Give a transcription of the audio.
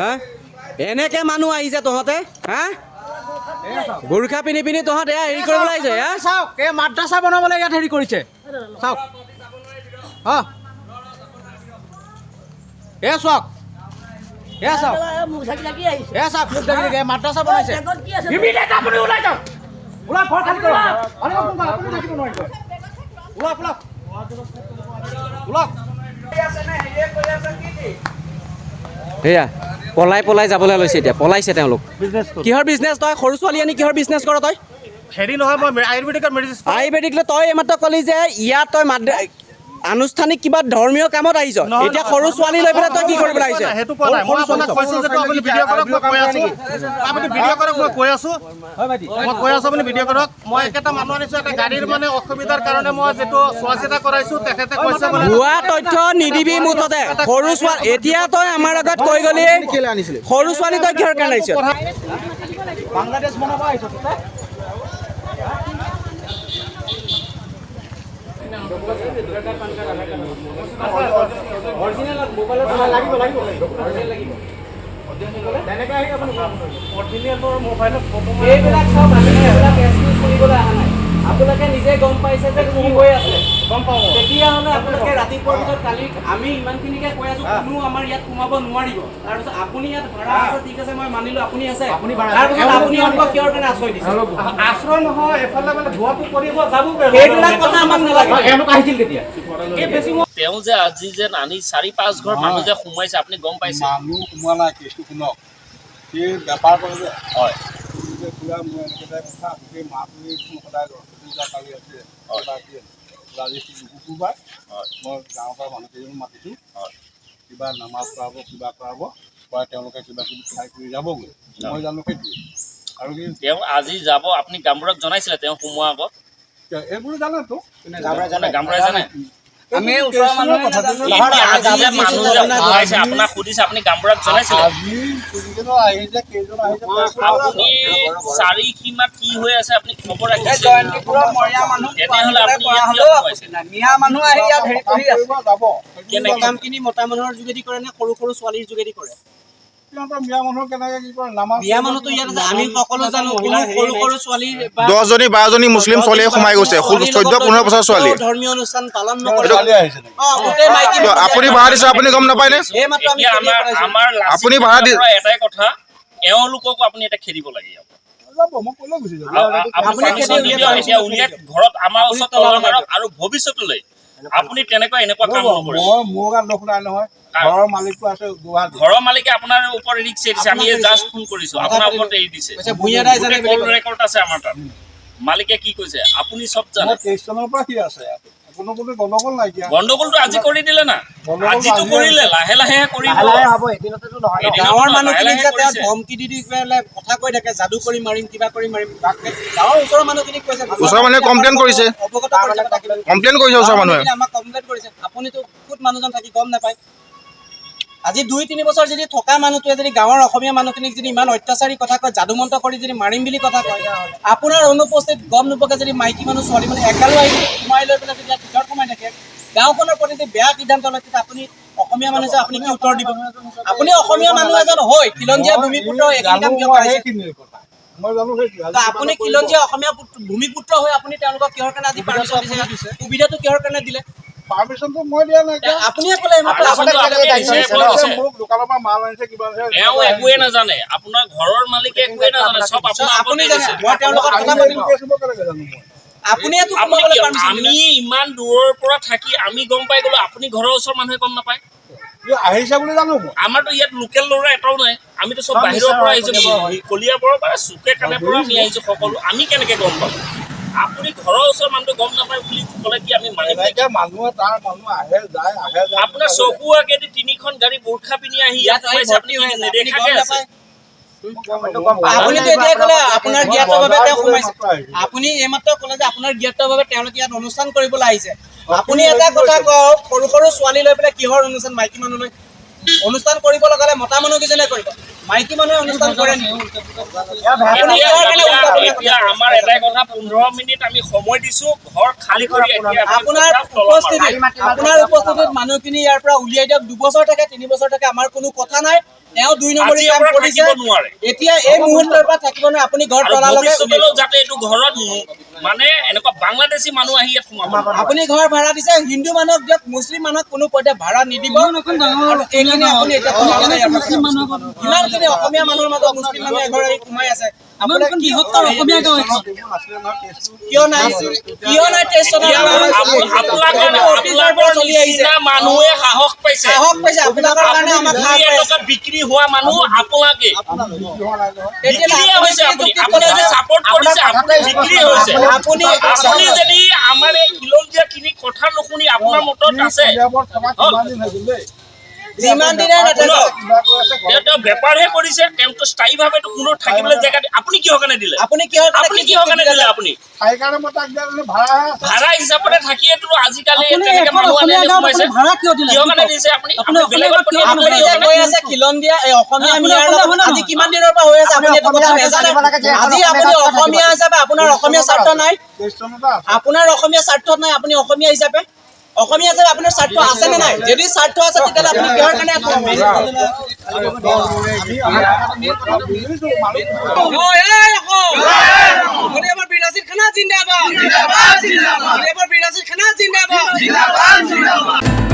হা এনেকে মানুহ আহিছে তহঁতে হা গোৰ্খা পিন্ধি পিন্ধি তহঁতে হেৰি কৰিবলৈ আহিছে হা চাওক এই মাদ্ৰাছা বনাবলৈ ইয়াত হেৰি কৰিছে চাওক এ চাওক চাওক মাদ্ৰাছা বনাইছে আপুনি ওলাই যাওক ওলা ঘৰ খালি কৰক আপুনি থাকিব নোৱাৰিব ওলা ওলা সেয়া পলাই পলাই যাবলৈ লৈছে এতিয়া পলাইছে তেওঁলোক কিহৰ বিজনেছ তই সৰু ছোৱালী আনি কিহৰ বিজনেছ কৰ তই হেৰি নহয় মই আয়ুৰ্বেদিক তই এইমাত্ৰ ক'লি যে ইয়াত তই আনুষ্ঠানিক কিবা ধৰ্মীয় কামত আহিছ এতিয়া সৰু ছোৱালী লৈ পেলাই তই কি কৰিবলৈ আহিছ সেইটো কোৱা নাই মই আপোনাক কৈছো যে আপুনি ভিডিঅ' কৰক মই কৈ আছো আপুনি ভিডিঅ' কৰক মই কৈ আছো আপুনি ভিডিঅ' কৰক মই একেটা মানুহ আনিছো এটা গাড়ীৰ মানে অসুবিধাৰ কাৰণে মই যেটো চোৱাচিতা কৰাইছো তেখেতে কৈছে মানে ভুৱা তথ্য নিদিবি মুঠতে সৰু ছোৱালী এতিয়া তই আমাৰ আগত কৈ গলি সৰু ছোৱালী তই কিহৰ কাৰণে আহিছ বাংলাদেশ বনাব আহিছ আপোনালোকে নিজে গম পাইছে যে কি হৈ আছে গম পাব তেতিয়াহ'লে আপোনালোকে ৰাতিপুৱাৰ ভিতৰত কালি আমি ইমানখিনিকে কৈ আছো কোনো আমাৰ ইয়াত সোমাব নোৱাৰিব তাৰপিছত আপুনি ইয়াত ভাড়া আছে ঠিক আছে মই মানিলো আপুনি আছে তাৰপিছত আপুনি আমাক কিহৰ কাৰণে আশ্ৰয় দিছে আশ্ৰয় নহয় এফালে মানে ধোৱাটো কৰিব যাব এইবিলাক কথা আমাক নালাগে এওঁলোক আহিছিল কেতিয়া তেওঁ যে আজি যে আনি ৪-৫ ঘৰ মানুহ যে সোমাইছে আপুনি গম পাইছে মানুহ সোমোৱা নাই কেছটো শুনক সেই বেপাৰ কৰে যে হয় পুৰা মই এনেকৈ কথা গোটেই মাহটো সদায় পূজা কালি আছে আজি শুকুৰবাৰ মই গাঁৱৰ পৰা মানুহ কেইজন মাতিছোঁ কিবা নামাজ কৰাব কিবা কৰাব কৰাই তেওঁলোকে কিবা কিবি খাই কৰি যাবগৈ মই জানো সেইটোৱে আৰু কি তেওঁ আজি যাব আপুনি গামবুঢ়াক জনাইছিলে তেওঁ সোমোৱাৰ আগত এইবোৰ জানেতো গামবুঢ়াই জানে আমি ওচৰৰ মানুহ আজি যে মানুহ যে সোমাইছে আপোনাক সুধিছে আপুনি গামবুঢ়াক জনাইছিলে আজি কেইজন আহিছে আপুনি চাৰিসীমাত কি হৈ আছে আপুনি খবৰ ৰাখিছে তেতিয়াহ'লে আপুনি ইয়াত কিয় সোমাইছে মিয়া মানুহ আহি ইয়াত হেৰি কৰি আছে যাব কেনেকৈ কামখিনি মতা মানুহৰ যোগেদি কৰে নে সৰু সৰু ছোৱালীৰ যোগেদি কৰে বিয়া মানুহ কেনেকে কি কৰে নামাজ বিয়া মানুহতো ইয়াত আমি সকলো জানো সৰু সৰু ছোৱালীৰ 10-12জনী মুছলিম ছোৱালীয়ে সোমাই গৈছে 14-15 বছৰ ছোৱালী ধৰ্মীয় অনুষ্ঠান পালন নকৰে আহিছে আপুনি ভাড়া দিছে আপুনি গম নাপায় নে এতিয়া আমাৰ আপুনি ভাড়া দি এটাই কথা এওঁলোককো আপুনি এটা খেদিব লাগে মই ক'লে গুচি যাব এতিয়া উলিয়াই ঘৰত আমাৰ ওচৰত তলব মাৰক আৰু ভৱিষ্যতলৈ আপুনি এনেকুৱা কাম নকৰিব মোৰ গাত দোষ নাই নহয় ঘৰৰ মালিকটো আছে গুৱাহাটী ঘৰৰ মালিকে আপোনাৰ ওপৰত ৰিক্স এৰি দিছে আমি জাষ্ট ফোন কৰিছো আপোনাৰ ওপৰত এৰি দিছে কল ৰেকৰ্ড আছে আমাৰ তাত মালিকে কি কৈছে আপুনি চব জানে 23 চনৰ পৰা কি আছে কোনো গণ্ডগোল নাইকিয়া গণ্ডগোলটো আজি কৰি দিলে না আজিতো কৰিলে লাহে লাহে কৰিব গাঁৱৰ মানুহখিনিক যে তেওঁ ধমকি দি পেলাই কথা কৈ থাকে যাদু কৰি মাৰিম কিবা কৰি মাৰিম গাঁৱৰ ওচৰৰ মানুহখিনিক কৈছে ওচৰৰ মানুহে কমপ্লেইন কৰিছে অৱগত কৰিছে ওচৰৰ মানুহে আমাক কমপ্লেইন কৰিছে আপুনিতো খুদ মানুহজন থাকি গম নাপায় আজি 2-3 বছৰ যদি থকা মানুহটোৱে যদি গাঁৱৰ অসমীয়া মানুহখিনিক যদি ইমান অত্যাচাৰী কথা কয় যাদু মন্ত্ৰ কৰি যদি মাৰিম বুলি কথা কয় আপোনাৰ অনুপস্থিত গম নোপোৱাকৈ যদি মাইকী মানুহ ছোৱালী মানে একালো আহি সোমাই লৈ পেলাই যদি ভিতৰত সোমাই থাকে গাঁওখনৰ প্ৰতি যদি বেয়া সিদ্ধান্ত লয় তেতিয়া আপুনি অসমীয়া মানুহ যে আপুনি কি উত্তৰ দিব আপুনি অসমীয়া মানুহ এজন হৈ খিলঞ্জীয়া ভূমিপুত্ৰ এইখিনি কাম কিয় কৰিছে মই জানো আপুনি খিলঞ্জীয়া অসমীয়া ভূমিপুত্ৰ হৈ আপুনি তেওঁলোকক কিহৰ কাৰণে আজি পাৰ্মিশ্যন দিছে সুবিধাটো কিহৰ কাৰণে দিলে পাৰ্মিশ্যনটো মই দিয়া নাই আপুনিয়ে ক'লে মোক দোকানৰ পৰা মাল আনিছে কিবা এওঁ একোৱে নাজানে আপোনাৰ ঘৰৰ মালিকে একোৱে নাজানে চব আপুনি জানে মই তেওঁলোকৰ কথা পাতিলো আপুনিয়েতো সোমাবলৈ পাৰ্মিশ্যন দিলে আমি ইমান দূৰৰ পৰা থাকি আমি গম পাই গলো আপুনি ঘৰৰ ওচৰৰ মানুহে গম নাপায় আহিছে বুলি জানো আমাৰতো ইয়াত লোকেল ল'ৰা এটাও নাই আমিতো চব বাহিৰৰ পৰা আহিছো কলিয়াবৰৰ পৰা চুকে কাণে পৰা আমি আহিছো সকলো আমি কেনেকে গম পাম আপুনি ঘৰৰ ওচৰৰ মানুহটো গম নাপায় বুলি ক'লে কি আমি মানিম মানুহ আহে যায় আপোনাৰ চকু আগেদি 3খন গাড়ী বোৰখা পিন্ধি আহি ইয়াত সোমাইছে আপুনি নেদেখাকে আছে আপুনিতো এতিয়া ক'লে আপোনাৰ জ্ঞাতভাৱে তেওঁ সোমাইছে আপুনি এইমাত্ৰ ক'লে যে আপোনাৰ জ্ঞাতভাৱে তেওঁলোকে ইয়াত অনুষ্ঠান কৰিবলৈ আহিছে আপুনি এটা কথা কওক সৰু সৰু ছোৱালী লৈ পেলাই কিহৰ অনুষ্ঠান মাইকী মানুহ লৈ অনুষ্ঠান কৰিব লগালে মতা মানুহ কিজনে কৰিব মাইকী মানুহে অনুষ্ঠান কৰে আমাৰ এটাই কথা 15 মিনিট আমি সময় দিছো ঘৰ খালী কৰি আপোনাৰ উপস্থিতিত মানুহখিনি ইয়াৰ পৰা উলিয়াই দিয়ক 2 বছৰ থাকে 3 বছৰ থাকে আমাৰ কোনো কথা নাই তেওঁ 2 নম্বৰী আজিৰ কাম পৰা কৰিছে থাকিব নোৱাৰে এতিয়া এই মুহূৰ্তৰ পৰা থাকিব নোৱাৰে আপুনি ঘৰ আৰু তলালৈকে ভৱিষ্যতলৈও যাতে এইটো ঘৰত মানে এনেকুৱা বাংলাদেশী মানুহ আহি ইয়াত সোমাব নোৱাৰে। আপুনি ঘৰ ভাড়া দিছে হিন্দু মানুহক দিয়ক মুছলিম মানুহক কোনো পধ্যে ভাড়া নিদিব আৰু এইখিনি আপুনি এতিয়া ইমানখিনি অসমীয়া মানুহৰ মাজত মুছলিম মানুহ এঘৰ আহি সোমাই আছে আপোনাৰ কি হত্যাৰ অসমীয়া গাঁও কিয় নাই টেষ্ট আপোনালোকৰ নিচিনা মানুহে সাহস পাইছে আপোনালোকৰ কাৰণে আমাক দুই এটকা বিক্ৰী হোৱা মানুহ আপোনাকে বিক্ৰীয়ে হৈছে আপুনি যে ছাপোৰ্ট কৰিছে আপুনি বিক্ৰী হৈছে আপুনি যদি আমাৰ এই খিলঞ্জীয়া খিনি কথা নুশুনি আপোনাৰ মতত আছে যিমান দিনে নাথাকক তেওঁ বেপাৰহে কৰিছে তেওঁতো স্থায়ীভাৱে কোনো থাকিবলৈ জেগা আপুনি কিহৰ কাৰণে দিলে আপুনি কিহৰ কাৰণে দিলে আপুনি সেইকাৰণে মই তাক দিলে ভাড়া ভাড়া হিচাপতে থাকিয়েতো আজিকালি তেনেকে মানুহ আনি সোমাইছে কিহৰ কাৰণে দিছে আপুনি বেলেগত আপুনি যে কৈ আছে খিলঞ্জীয়া এই অসমীয়া মিয়াৰ লগত আজি কিমান দিনৰ পৰা হৈ আছে আপুনি এইটো কথা নাজানে আজি আপুনি অসমীয়া হিচাপে আপোনাৰ অসমীয়া স্বাৰ্থ নাই আপোনাৰ অসমীয়া স্বাৰ্থ নাই আপুনি অসমীয়া হিচাপে আপোনাৰ স্বাৰ্থ আছে নে নাই যদি স্বাৰ্থ আছে তেতিয়াহ'লে আপুনি কিহৰ কাৰণে বিৰাজীৰ খানা জিন্দাবাদ